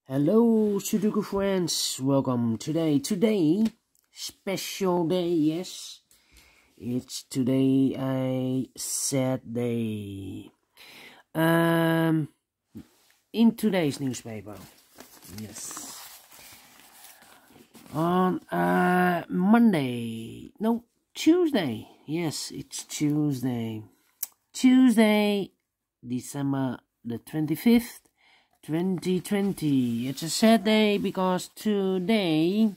Hello Sudoku friends, welcome today special day. Yes, it's today a sad day. In today's newspaper, yes, on Tuesday, yes, it's Tuesday, December the 25th, 2020. It's a sad day because today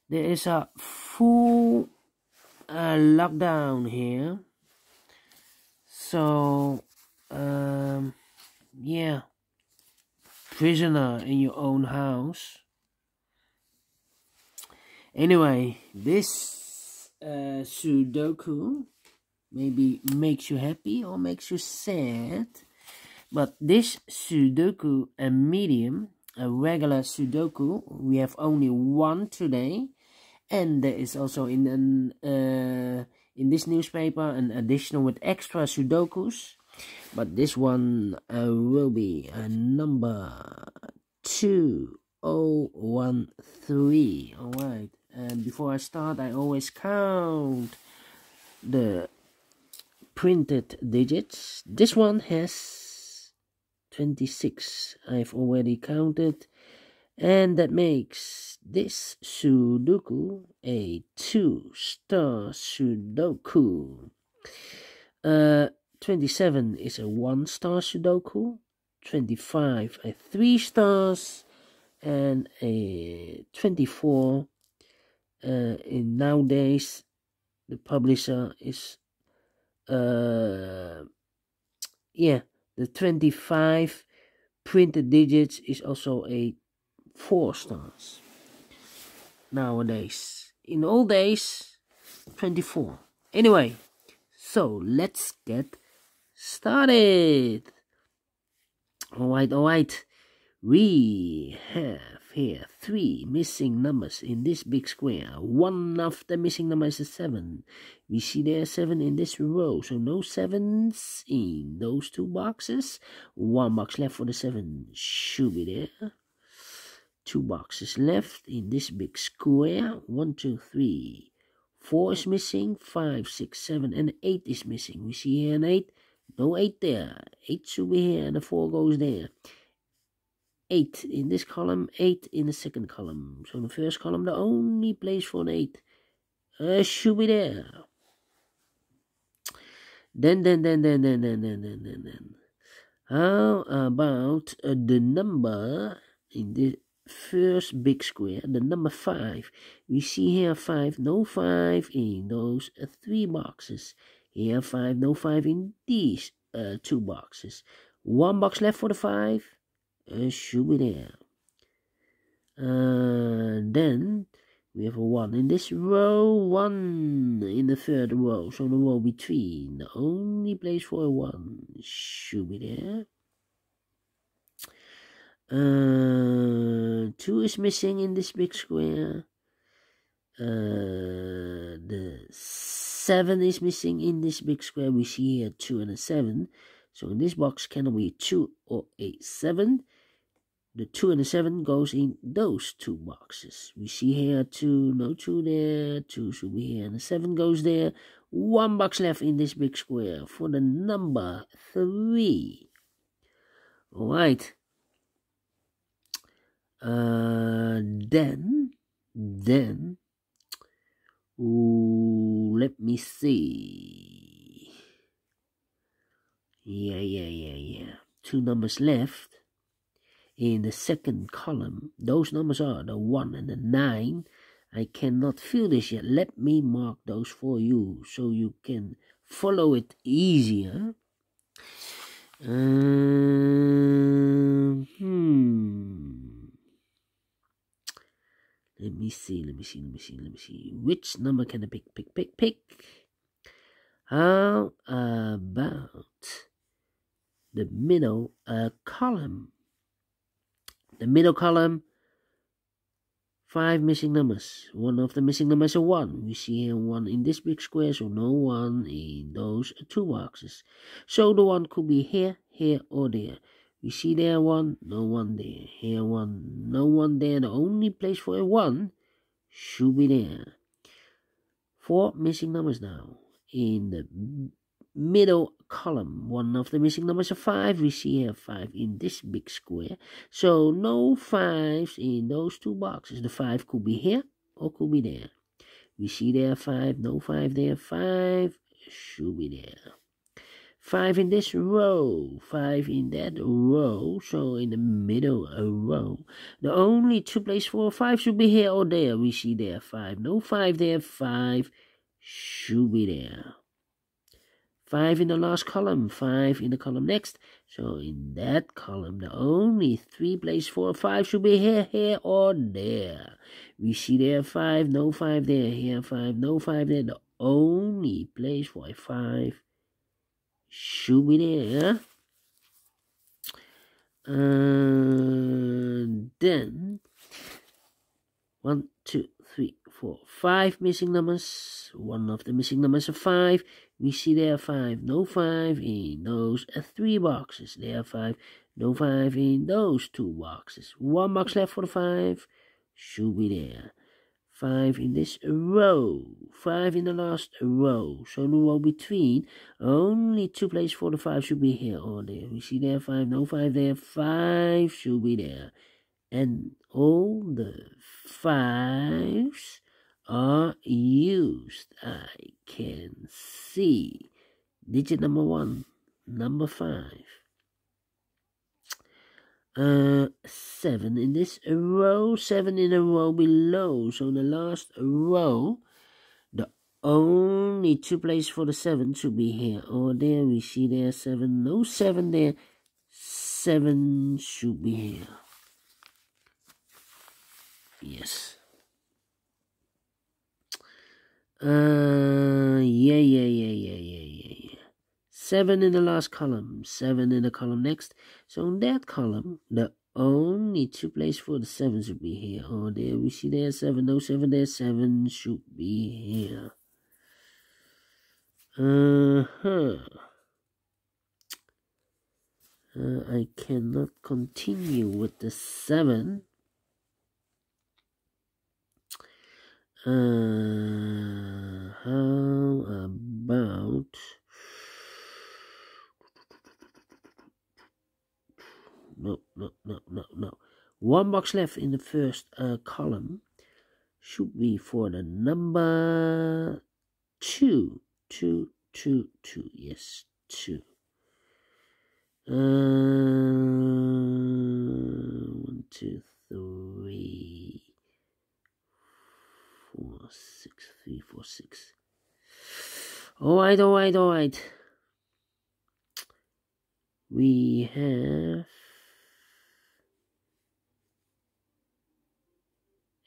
there is a full lockdown here. So yeah, prisoner in your own house. Anyway, this Sudoku maybe makes you happy or makes you sad. But this Sudoku Medium, a regular Sudoku, we have only one today, and there is also in this newspaper an additional with extra Sudokus. But this one will be number 2013. All right. And before I start, I always count the printed digits. This one has 26. I've already counted, and that makes this Sudoku a 2-star Sudoku. 27 is a 1-star Sudoku, 25 a 3 stars, and a 24 in nowadays the publisher is the 25 printed digits is also a 4 stars nowadays. In old days, 24. Anyway, so let's get started. All right. We have here 3 missing numbers in this big square. One of the missing numbers is 7. We see there 7 in this row, so no 7s in those 2 boxes. 1 box left for the 7 should be there. 2 boxes left in this big square. 1, 2, 3. 4 is missing. 5, 6, 7, and 8 is missing. We see here an 8. No 8 there. 8 should be here, and the 4 goes there. 8 in this column, 8 in the second column. So in the first column, the only place for an 8 should be there. Then. How about the number in the first big square, the number 5? We see here 5, no 5 in those 3 boxes. Here 5, no 5 in these 2 boxes. 1 box left for the 5. Should be there. Then we have a 1 in this row, 1 in the third row, so the row between. The only place for a 1 should be there. 2 is missing in this big square. The 7 is missing in this big square. We see here 2 and a 7. So in this box cannot be 2 or a 7. The 2 and the 7 goes in those 2 boxes. We see here 2, no 2 there. 2 should be here, and the 7 goes there. 1 box left in this big square for the number 3. Alright. Then, let me see. Yeah. 2 numbers left in the second column. Those numbers are the 1 and the 9. I cannot feel this yet. Let me mark those for you so you can follow it easier. Let me see. Which number can I pick? How about the middle column? The middle column, 5 missing numbers. One of the missing numbers is a 1. We see here 1 in this big square, so no 1 in those 2 boxes. So the 1 could be here, or there. We see there 1, no 1 there. Here 1, no 1 there. The only place for a 1 should be there. 4 missing numbers now. In the middle column, one of the missing numbers is 5. We see here 5 in this big square. So no 5s in those 2 boxes. The 5 could be here or could be there. We see there 5, no 5 there. 5 should be there. 5 in this row, 5 in that row, so in the middle row. The only 2 places for 5 should be here or there. We see there 5, no 5 there. 5 should be there. 5 in the last column, 5 in the column next. So in that column, the only 3 places for 5 should be here or there. We see there 5, no 5 there. Here 5, no 5 there. The only place for a 5 should be there. And then 1, 2, 3, 4, 5 missing numbers. One of the missing numbers is 5. We see there 5, no 5 in those 3 boxes. There 5, no 5 in those 2 boxes. 1 box left for the 5 should be there. 5 in this row, 5 in the last row. So the row between, only 2 places for the 5 should be here or there. We see there 5, no 5 there. 5 should be there. And all the 5s are used. I can see digit number 1, number 5. 7 in this row, 7 in a row below. So the last row, the only 2 places for the 7 should be here or there. We see there 7, no 7 there. 7 should be here. Yes. Yeah. 7 in the last column, 7 in the column next. So in that column, the only 2 places for the 7 should be here or there. We see there 7, no 7 there. 7 should be here. I cannot continue with the 7. How about no. 1 box left in the first column should be for the number 2. 2. Yes, 2. 1, 2, 3, 4, 6, 3, 4, 6. All right. We have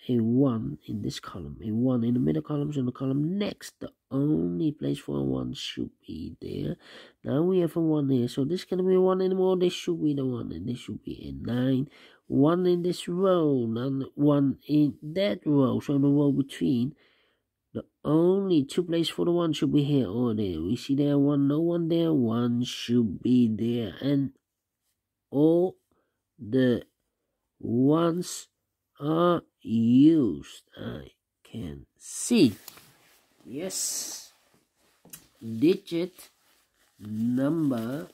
a 1 in this column, a 1 in the middle columns, and the column next. The only place for a 1 should be there. Now we have a 1 here, so this can be 1 anymore. This should be the 1, and this should be a 9. 1 in this row, none 1 in that row. So the row between, the only 2 places for the 1 should be here or there. We see there 1, no 1 there. 1 should be there, and all the 1s are used. I can see. Yes. Digit number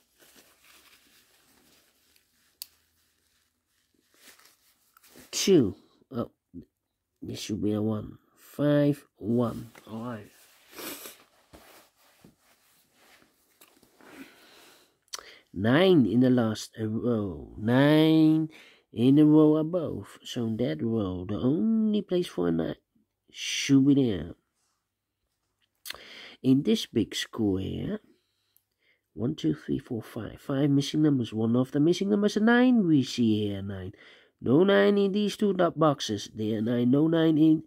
2. Oh, this should be a 1. 5, 1. All right. Nine in the last row. 9 in the row above. So in that row, the only place for a 9 should be there. In this big square, 1, 2, 3, 4, 5. 5 missing numbers. One of the missing numbers is 9. We see here 9. No 9 in these 2 boxes. There 9. No 9 in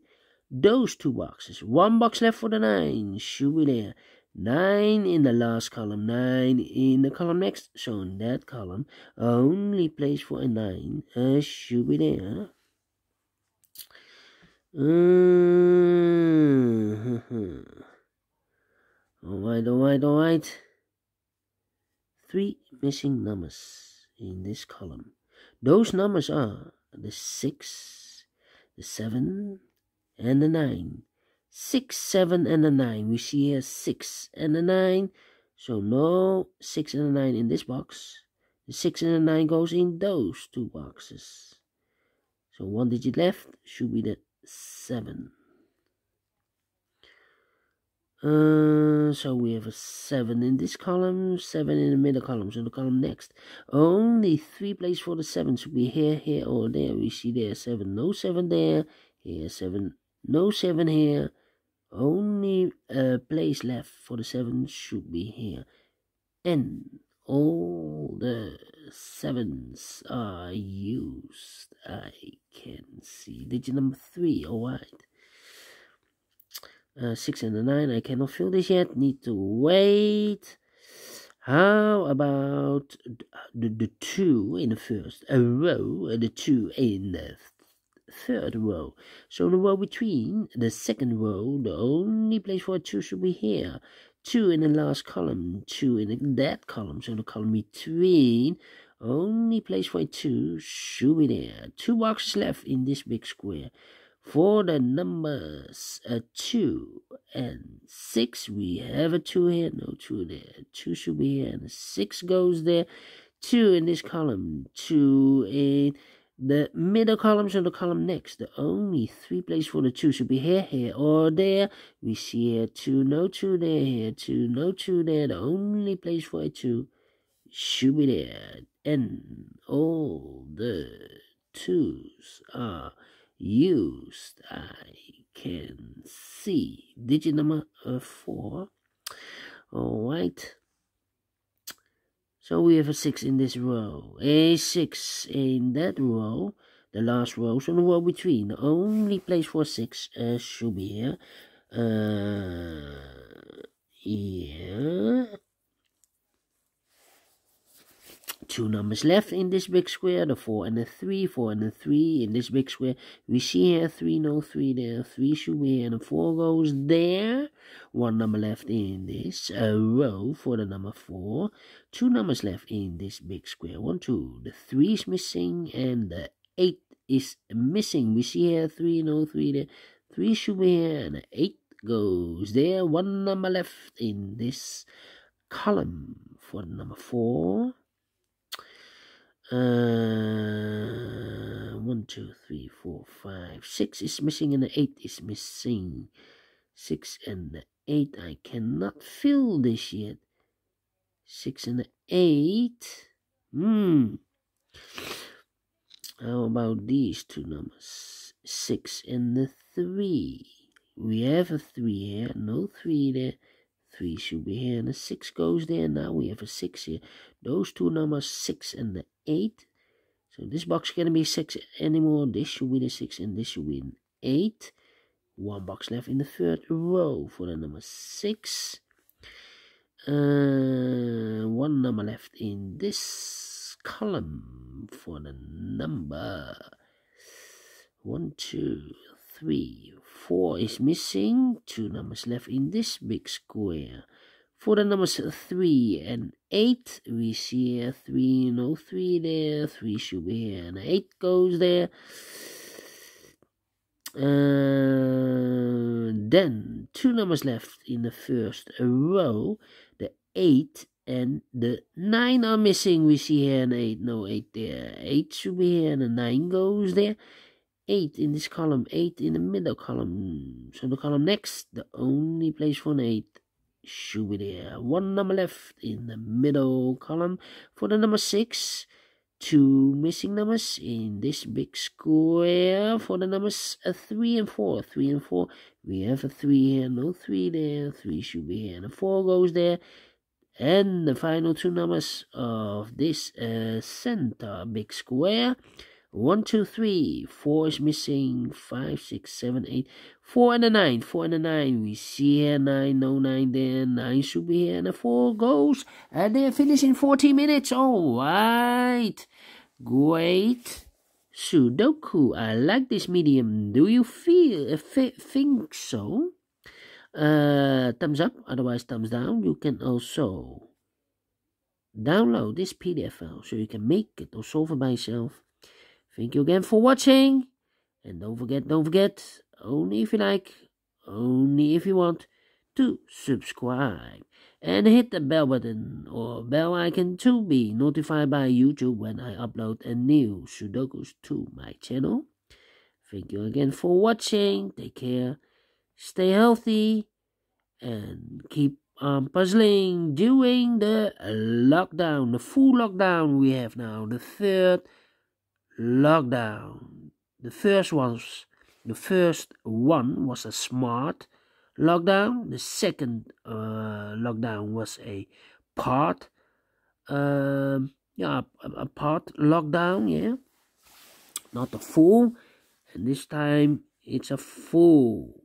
those 2 boxes. 1 box left for the 9. Should be there. 9 in the last column. 9 in the column next. So in that column, only place for a 9 should be there. All right. 3 missing numbers in this column. Those numbers are the 6, the 7, and the 9. 6, 7, and the 9. We see here 6 and the 9. So no 6 and the 9 in this box. The 6 and the 9 goes in those two boxes. So one digit left should be the 7. So we have a 7 in this column, 7 in the middle column. So the column next, only 3 places for the 7 should be here, here, or there. We see there 7, no 7 there. Here 7, no 7 here. Only place left for the 7 should be here. And all the 7s are used. I can see digit number 3. Alright. 6 and the 9. I cannot fill this yet. Need to wait. How about the 2 in the first row and the 2 in the third row? So the row between the second row, the only place for a 2 should be here. 2 in the last column, 2 in that column. So the column between, only place for a 2 should be there. 2 boxes left in this big square. For the numbers 2 and 6, we have a 2 here, no 2 there. 2 should be here, and 6 goes there. 2 in this column, 2 in the middle column, so the column next. The only 3 places for the 2 should be here, here, or there. We see here 2, no 2 there, here 2, no 2 there. The only place for a 2 should be there. And all the 2s are used. I can see digit number 4. Alright, so we have a 6 in this row, a 6 in that row, the last row. So the row between, the only place for 6 should be here. Here 2 numbers left in this big square, the 4 and the 3, 4 and the 3 in this big square. We see here 3, no 3 there, 3 should be here, and the 4 goes there. 1 number left in this row for the number 4. 2 numbers left in this big square, 1, 2. The 3 is missing, and the 8 is missing. We see here 3, no 3 there, 3 should be here, and the 8 goes there. 1 number left in this column for the number 4. 1, 2, 3, 4, 5, 6 is missing, and the 8 is missing. 6 and the 8, I cannot fill this yet. 6 and the 8. How about these 2 numbers? 6 and the 3. We have a 3 here, no 3 there. 3 should be here, and the 6 goes there. Now we have a 6 here. Those 2 numbers, 6 and the 8. So this box can't be 6 anymore. This should be the 6, and this should be an 8. 1 box left in the third row for the number 6. 1 number left in this column for the number 1, 2, 3, 4 is missing. 2 numbers left in this big square. For the numbers 3 and 8, we see here 3, no 3 there. 3 should be here, and 8 goes there. Then 2 numbers left in the first row. The 8 and the 9 are missing. We see here an 8, no 8 there. 8 should be here, and the 9 goes there. 8 in this column, 8 in the middle column. So the column next, the only place for an 8 should be there. 1 number left in the middle column for the number 6. 2 missing numbers in this big square for the numbers 3 and 4. 3 and 4, we have a 3 here, no 3 there. 3 should be here, and a 4 goes there. And the final 2 numbers of this center big square. 1, 2, 3, 4 is missing. 5, 6, 7, 8, 4 and a 9. 4 and a 9. We see here 9, no 9 there. 9 should be here, and a 4 goes. And they're finished in 40 minutes. All right. Great Sudoku. I like this medium. Do you think so? Thumbs up. Otherwise, thumbs down. You can also download this PDF file so you can make it or solve it by yourself. Thank you again for watching. And don't forget, only if you like, only if you want, to subscribe. And hit the bell button or bell icon to be notified by YouTube when I upload a new Sudokus to my channel. Thank you again for watching. Take care, stay healthy, and keep puzzling during the lockdown, the full lockdown we have now, the third lockdown. The first one was a smart lockdown. The second lockdown was a part a part lockdown, yeah, not a full. And this time it's a full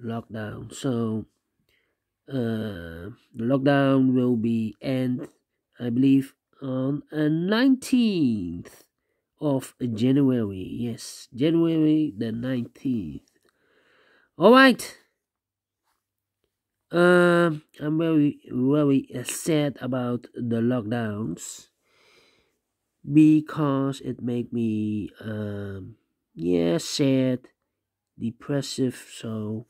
lockdown. So the lockdown will be end, I believe, on 19th of January. Yes, January the 19th. Alright. I'm very sad about the lockdowns because it make me sad, depressive. So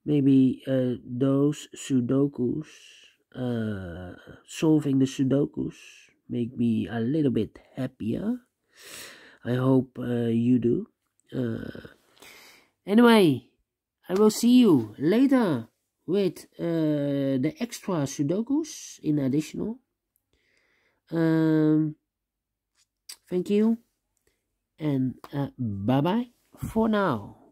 maybe those Sudokus, solving the Sudokus, make me a little bit happier. I hope you do. Anyway, I will see you later with the extra Sudokus in additional. Thank you, and bye bye for now.